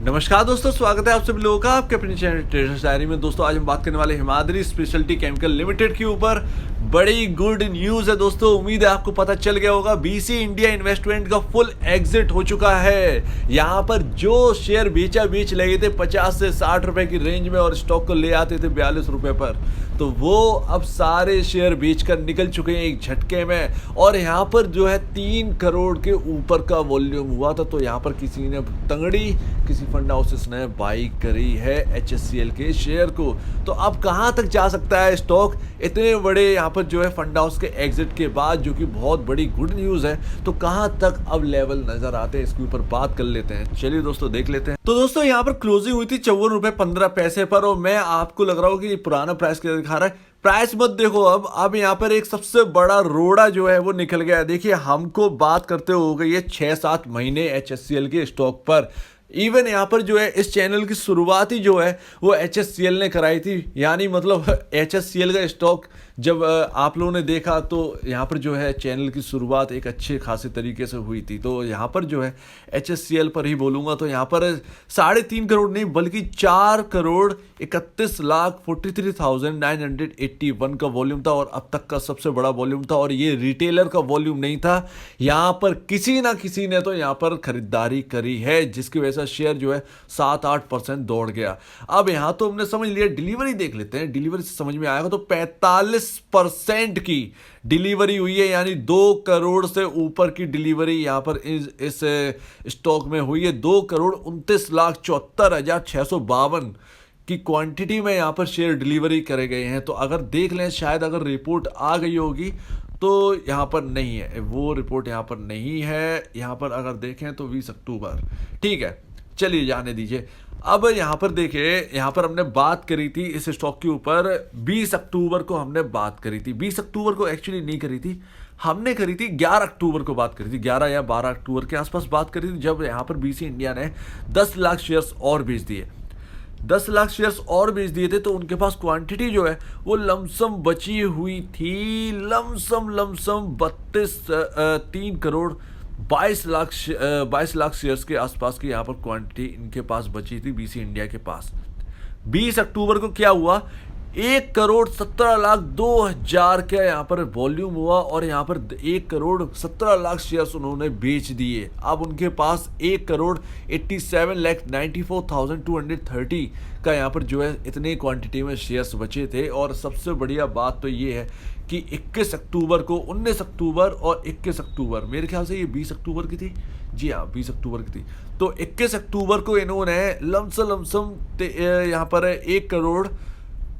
नमस्कार दोस्तों, स्वागत है आप सभी लोगों का आपके अपने चैनल ट्रेडर्स डायरी में। दोस्तों आज हम बात करने वाले हिमाद्री स्पेशलिटी केमिकल लिमिटेड के ऊपर। बड़ी गुड न्यूज़ है दोस्तों, उम्मीद है आपको पता चल गया होगा। बीसी इंडिया इन्वेस्टमेंट का फुल एग्जिट हो चुका है। यहाँ पर जो शेयर बेच लगे थे 50 से 60 रुपए की रेंज में और स्टॉक को ले आते थे 42 रुपए पर, तो वो अब सारे शेयर बेचकर निकल चुके हैं एक झटके में। और यहाँ पर जो है 3 करोड़ के ऊपर का वॉल्यूम हुआ था। तो यहाँ पर किसी ने तंगड़ी, किसी फंड हाउसेस ने बाई करी है HSCL के शेयर को। तो अब कहाँ तक जा सकता है स्टॉक इतने बड़े यहाँ पर जो है फंड हाउस के एग्जिट के बाद, जो कि बहुत बड़ी गुड न्यूज़ है। तो कहाँ तक अब लेवल नजर आते हैं, इसके ऊपर बात कर लेते हैं। चलिए दोस्तों देख लेते हैं। तो दोस्तों यहाँ पर क्लोजिंग हुई थी 54 रुपए 15 पैसे पर, और मैं आपको लग रहा हूँ कि पुराना प्राइस क्या दिखा रहा है। प्राइस मत देखो, अब यहाँ पर एक सबसे बड़ा रोड़ा जो है वो निकल गया। देखिए हमको बात करते हो गई है 6-7 महीने HSCL के स्टॉक पर। इवन यहाँ पर जो है इस चैनल की शुरुआत ही जो है वो HSCL ने कराई थी। यानी मतलब HSCL का स्टॉक जब आप लोगों ने देखा तो यहाँ पर जो है चैनल की शुरुआत एक अच्छे खासे तरीके से हुई थी। तो यहाँ पर जो है HSCL पर ही बोलूँगा, तो यहाँ पर 3.5 करोड़ नहीं बल्कि 4,31,43,981 का वॉल्यूम था, और अब तक का सबसे बड़ा वॉल्यूम था। और ये रिटेलर का वॉल्यूम नहीं था, यहाँ पर किसी ना किसी ने तो यहाँ पर खरीदारी करी है, जिसकी वजह से शेयर जो है 7-8% दौड़ गया। अब यहाँ तो हमने समझ लिया, डिलीवरी देख लेते हैं। डिलीवरी से समझ में आएगा तो 45% की डिलीवरी हुई है, यानी 2 करोड़ से ऊपर की डिलीवरी यहाँ पर इस स्टॉक में हुई है। 2,29,74,652 की क्वांटिटी में यहाँ पर शेयर डिलीवरी करे गए हैं। तो अगर देख लें, शायद अगर रिपोर्ट आ गई होगी तो यहाँ पर नहीं है, वो रिपोर्ट यहाँ पर नहीं है। यहाँ पर अगर देखें तो 20 अक्टूबर, ठीक है, चलिए जाने दीजिए। अब यहाँ पर देखिए, यहाँ पर हमने बात करी थी इस स्टॉक के ऊपर 20 अक्टूबर को हमने बात करी थी। 20 अक्टूबर को एक्चुअली नहीं करी थी, हमने करी थी 11 अक्टूबर को बात करी थी। 11 या 12 अक्टूबर के आसपास बात करी थी, जब यहाँ पर बीसी इंडिया ने 10 लाख शेयर्स और बेच दिए। 10 लाख शेयर्स और बेच दिए थे, तो उनके पास क्वांटिटी जो है वो लमसम बची हुई थी, लमसम 3 करोड़ 22 लाख शेयर्स के आसपास की यहाँ पर क्वांटिटी इनके पास बची थी बीसी इंडिया के पास। 20 अक्टूबर को क्या हुआ, 1,17,02,000 का यहाँ पर वॉल्यूम हुआ, और यहाँ पर 1,17,00,000 शेयर्स उन्होंने बेच दिए। अब उनके पास 1,87,94,230 का यहाँ पर जो है इतनी क्वांटिटी में शेयर्स बचे थे। और सबसे बढ़िया बात तो ये है कि 21 अक्टूबर को, 19 अक्टूबर और 21 अक्टूबर, मेरे ख्याल से ये 20 अक्टूबर की थी, जी हाँ 20 अक्टूबर की थी। तो 21 अक्टूबर को इन्होंने लमसम यहाँ पर 1 करोड़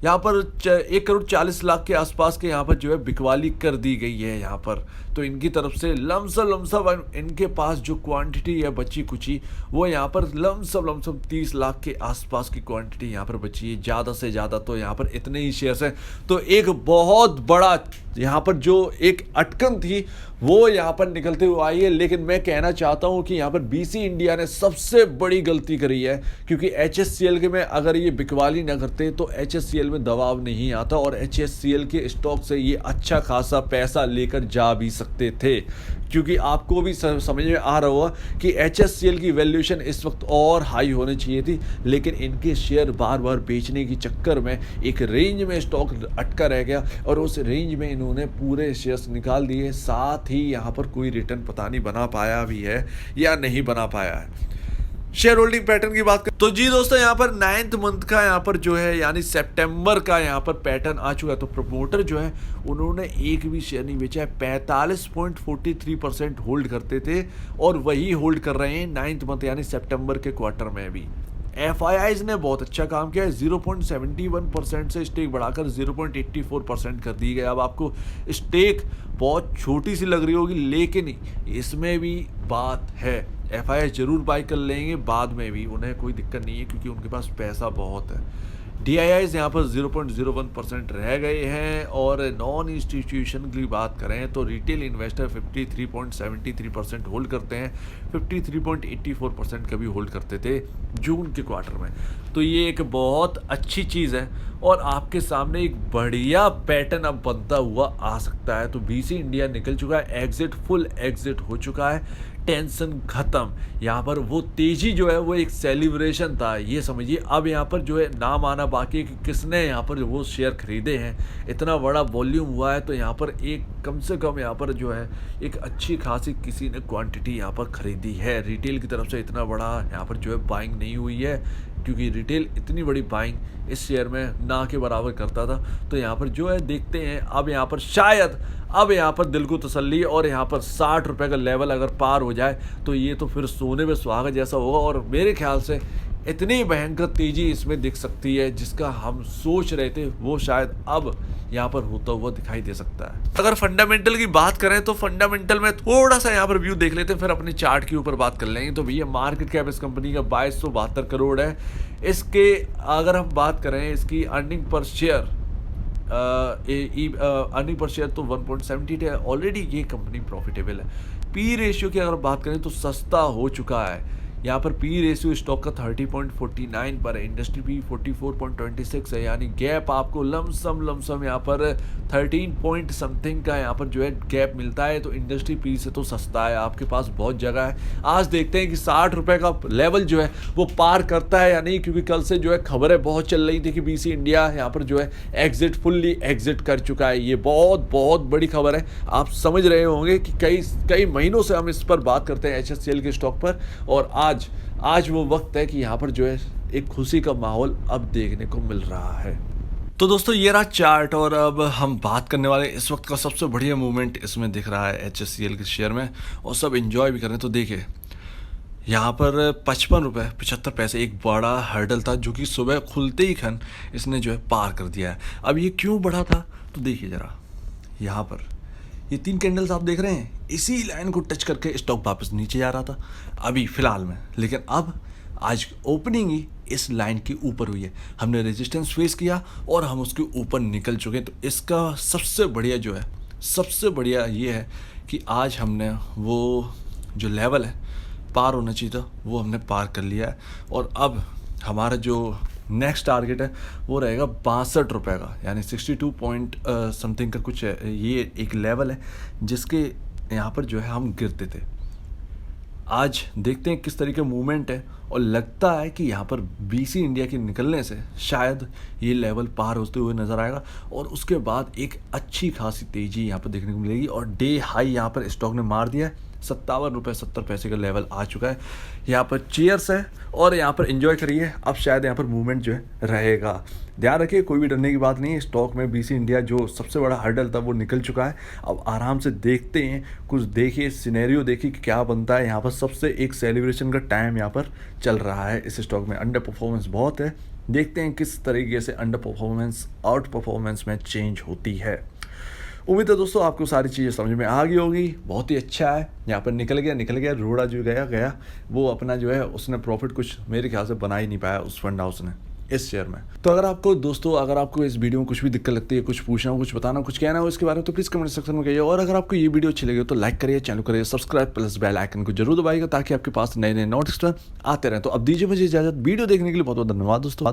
40 लाख के आसपास के यहाँ पर जो है बिकवाली कर दी गई है यहाँ पर। तो इनकी तरफ से लमसम इनके पास जो क्वांटिटी है बची कुची, वो यहाँ पर लमसम 30 लाख के आसपास की क्वांटिटी यहाँ पर बची है। ज़्यादा से ज़्यादा तो यहाँ पर इतने ही शेयर्स हैं। तो एक बहुत बड़ा यहाँ पर जो एक अटकन थी वो यहाँ पर निकलते हुए आई है। लेकिन मैं कहना चाहता हूँ कि यहाँ पर बीसी इंडिया ने सबसे बड़ी गलती करी है, क्योंकि HSCL के में अगर ये बिकवाली ना करते तो HSCL में दबाव नहीं आता, और HSCL के स्टॉक से ये अच्छा खासा पैसा लेकर जा भी सकते थे। क्योंकि आपको भी समझ में आ रहा होगा कि HSCL की वैल्यूएशन इस वक्त और हाई होनी चाहिए थी, लेकिन इनके शेयर बार बार बेचने के चक्कर में एक रेंज में स्टॉक अटका रह गया, और उस रेंज में इन्होंने पूरे शेयर्स निकाल दिए। साथ ही यहाँ पर कोई रिटर्न पता नहीं बना पाया भी है या नहीं बना पाया है। शेयर होल्डिंग पैटर्न की बात करें तो जी दोस्तों, यहाँ पर 9th मंथ का यहाँ पर जो है यानी सितंबर का यहाँ पर पैटर्न आ चुका है। तो प्रमोटर जो है उन्होंने एक भी शेयर नहीं बेचा है। 45.43% होल्ड करते थे, और वही होल्ड कर रहे हैं 9th मंथ यानी सितंबर के क्वार्टर में भी। FIIs ने बहुत अच्छा काम किया है, 0.71% से स्टेक बढ़ाकर 0.84% कर दी गई। अब आपको स्टेक बहुत छोटी सी लग रही होगी, लेकिन इसमें भी बात है। FIIs जरूर बाई कर लेंगे बाद में भी, उन्हें कोई दिक्कत नहीं है, क्योंकि उनके पास पैसा बहुत है। DIIs यहाँ पर 0.01% रह गए हैं। और नॉन इंस्टीट्यूशन की बात करें तो रिटेल इन्वेस्टर 53.73% होल्ड करते हैं, 53.84% का भी होल्ड करते थे जून के क्वार्टर में। तो ये एक बहुत अच्छी चीज़ है, और आपके सामने एक बढ़िया पैटर्न अब बनता हुआ आ सकता है। तो बीसी इंडिया निकल चुका है, एग्जिट फुल एग्जिट हो चुका है। टेंशन खत्म। यहाँ पर वो तेजी जो है वो एक सेलिब्रेशन था, ये समझिए। अब यहाँ पर जो है नाम आना बाकी है कि किसने यहाँ पर वो शेयर खरीदे हैं। इतना बड़ा वॉल्यूम हुआ है तो यहाँ पर एक कम से कम यहाँ पर जो है एक अच्छी खासी किसी ने क्वांटिटी यहाँ पर खरीदी है। रिटेल की तरफ से इतना बड़ा यहाँ पर जो है बाइंग नहीं हुई है, क्योंकि रिटेल इतनी बड़ी बाइंग इस शेयर में ना के बराबर करता था। तो यहाँ पर जो है देखते हैं, अब यहाँ पर शायद अब यहाँ पर दिल को तसल्ली, और यहाँ पर 60 रुपये का लेवल अगर पार हो जाए तो ये तो फिर सोने में सुहागा जैसा होगा। और मेरे ख्याल से इतनी भयंकर तेज़ी इसमें दिख सकती है जिसका हम सोच रहे थे वो शायद अब यहाँ पर होता हुआ दिखाई दे सकता है। अगर फंडामेंटल की बात करें तो फंडामेंटल में थोड़ा सा यहाँ पर व्यू देख लेते हैं, फिर अपने चार्ट के ऊपर बात कर लेंगे। तो भैया मार्केट कैप इस कंपनी का 2272 करोड़ है। इसके अगर हम बात करें इसकी earning per share, earning per share तो 1.78 है। ऑलरेडी ये कंपनी प्रॉफिटेबल है। पी रेशियो की अगर बात करें तो सस्ता हो चुका है। यहाँ पर पी रेशियो स्टॉक का 30.49 पर है, इंडस्ट्री पी 44.26 है, यानी गैप आपको लमसम यहाँ पर 13 पॉइंट समथिंग का यहाँ पर जो है गैप मिलता है। तो इंडस्ट्री पी से तो सस्ता है, आपके पास बहुत जगह है। आज देखते हैं कि 60 रुपये का लेवल जो है वो पार करता है या नहीं, क्योंकि कल से जो है खबरें बहुत चल रही थी कि बीसी इंडिया यहाँ पर जो है फुल्ली एग्जिट कर चुका है। ये बहुत बड़ी खबर है। आप समझ रहे होंगे कि कई महीनों से हम इस पर बात करते हैं HSCL के स्टॉक पर, और आज वो वक्त है कि यहाँ पर जो है एक खुशी का माहौल अब देखने को मिल रहा है। तो दोस्तों ये रहा चार्ट, और अब हम बात करने वाले इस वक्त का सबसे बढ़िया मूवमेंट इसमें दिख रहा है HSCL के शेयर में, और सब एंजॉय भी कर रहे हैं। तो देखिए यहाँ पर 55 रुपये 75 पैसे एक बड़ा हर्डल था जो कि सुबह खुलते ही खन इसने जो है पार कर दिया है। अब ये क्यों बढ़ा था तो देखिए ज़रा, यहाँ पर ये 3 कैंडल्स आप देख रहे हैं, इसी लाइन को टच करके स्टॉक वापस नीचे जा रहा था अभी फ़िलहाल में, लेकिन अब आज ओपनिंग ही इस लाइन के ऊपर हुई है। हमने रेजिस्टेंस फेस किया और हम उसके ऊपर निकल चुके हैं। तो इसका सबसे बढ़िया ये है कि आज हमने वो जो लेवल है पार होना चाहिए था वो हमने पार कर लिया है। और अब हमारा जो नेक्स्ट टारगेट है वो रहेगा 62 रुपये का, यानी 62 पॉइंट समथिंग का कुछ है। ये एक लेवल है जिसके यहाँ पर जो है हम गिरते थे। आज देखते हैं किस तरीके मूवमेंट है, और लगता है कि यहाँ पर बीसी इंडिया के निकलने से शायद ये लेवल पार होते हुए नज़र आएगा, और उसके बाद एक अच्छी खासी तेज़ी यहाँ पर देखने को मिलेगी। और डे हाई यहाँ पर स्टॉक ने मार दिया है, 57 रुपये 70 पैसे का लेवल आ चुका है। यहाँ पर चेयर्स है और यहाँ पर एंजॉय करिए। अब शायद यहाँ पर मूवमेंट जो है रहेगा। ध्यान रखिए, कोई भी डरने की बात नहीं है। स्टॉक में बीसी इंडिया जो सबसे बड़ा हर्डल था वो निकल चुका है। अब आराम से देखते हैं, कुछ देखिए, सिनेरियो देखिए कि क्या बनता है। यहाँ पर सबसे एक सेलिब्रेशन का टाइम यहाँ पर चल रहा है इस स्टॉक में। अंडर परफॉर्मेंस बहुत है, देखते हैं किस तरीके से अंडर परफॉर्मेंस आउट परफॉर्मेंस में चेंज होती है। उम्मीद है दोस्तों आपको सारी चीज़ें समझ में आ गई होगी। बहुत ही अच्छा है, यहाँ पर निकल गया रोड़ा जो गया वो अपना जो है उसने प्रॉफिट कुछ मेरे ख्याल से बना ही नहीं पाया उस फंड हाउस ने इस शेयर में। तो अगर आपको इस वीडियो में कुछ भी दिक्कत लगती है, कुछ पूछना हो, कुछ बताना हो, कुछ कहना हो इसके बारे में, तो प्लीज़ कमेंट सेक्शन में कहिए। और अगर आपको ये वीडियो अच्छी लगे तो लाइक करिए, चैनल करिए सब्सक्राइब, प्लस बेल आइकन को जरूर दबाइएगा ताकि आपके पास नए नोटिफिकेशन आते रहें। तो अब दीजिए मुझे इजाजत। वीडियो देखने के लिए बहुत बहुत धन्यवाद दोस्तों।